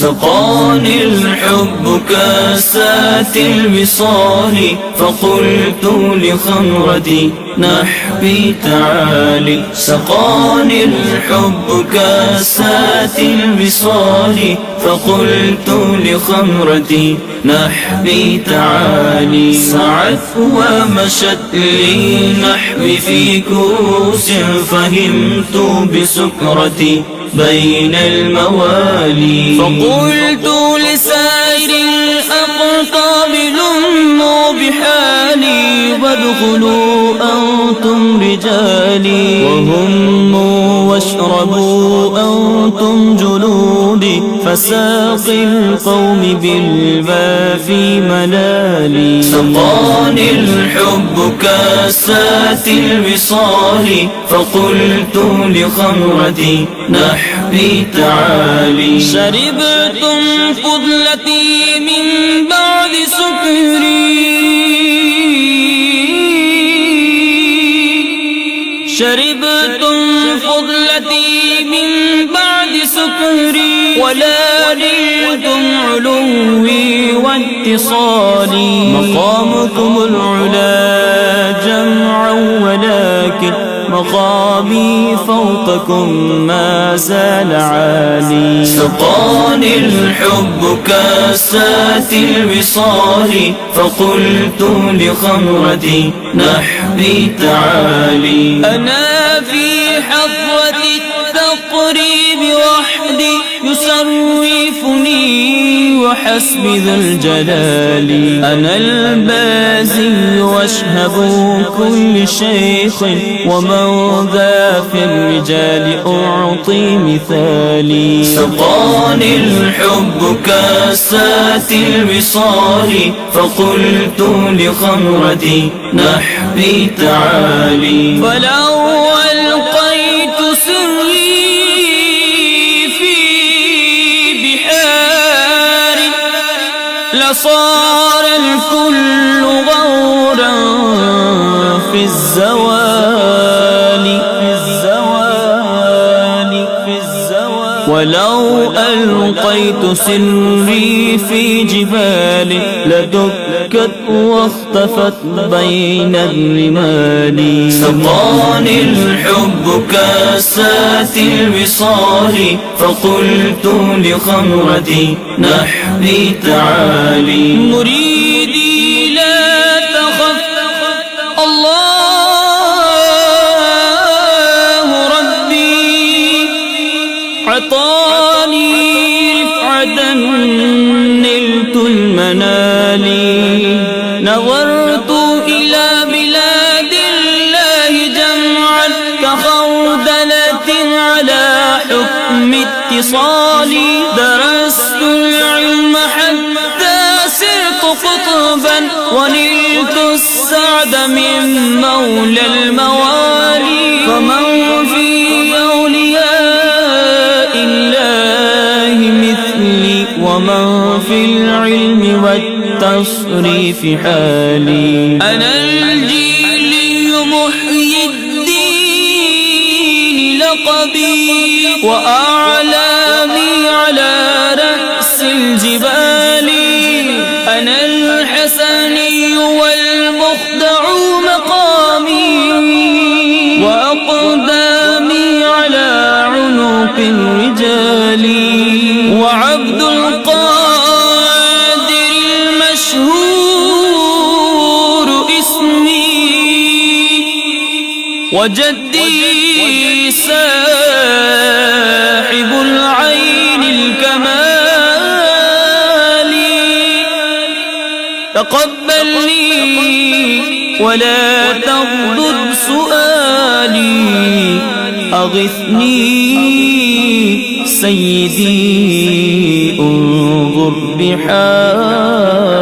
سقاني الحب كاسات الوصال فقلت لخمرتي نحبي تعالي. سقاني الحب كاسات الوصال فقلت لخمرتي نحبي تعالي. سعت ومشت لي نحبي في كؤوس فهمت بسكرتي بين الموالي. فقلت لسائر الأقطاب لموا بحالي وادخلوا أنتم رجالي وهموا واشربوا أنتم جلودي فساقي القوم بالبا في منالي. سقاني الحب كاسات الوصال فقلت لخمرتي نحبي تعالي. شربتم فضلتي من بعد سكري شربتم فضلتي من بعد سكري ولا نلتم علوي واتصالي. مقامكم العلا جمعا ولكن مقامي فوقكم ما زال عالي. سقاني الحب كاسات الوصال فقلت لخمرتي نحبي تعالي. أنا في حضرة التقريب وحدي يسرفني وحسبي ذا الجلال. أنا البازي واشهب كل شيخ ومن ذا في الرجال أعطي مثالي. سقاني الحب كاسات الوصال فقلت لخمرتي نحبي تعالي. فلو ألقيت سري في بحار لصار الكل غورا في الزوال ولو ألقيت سري في جبال لدكت واختفت بين الرمال. سقاني الحب كاسات الوصال فقلت لخمرتي نحبي تعالي. مريدي لا تخف الله عطاني رفعة نلت المنال. نظرت إلى بلاد الله جمعا كخردلة على حكم اتصالي. درست العلم حتى صرت قطبا ونلت السعد من مولى الموالي. فمن في ومن في العلم والتصريف حالي. أنا الجيلي محيي الدين لقبي وأعلامي على رأس الجبال. أنا الحسني والمخدع مقامي وأقدامي على عنق الرجال. وعبد القادر المشهور اسمي وجدي صاحب العين الكمال. تقبلني ولا تغضب سؤالي أغثني سيدي انظر بحالي.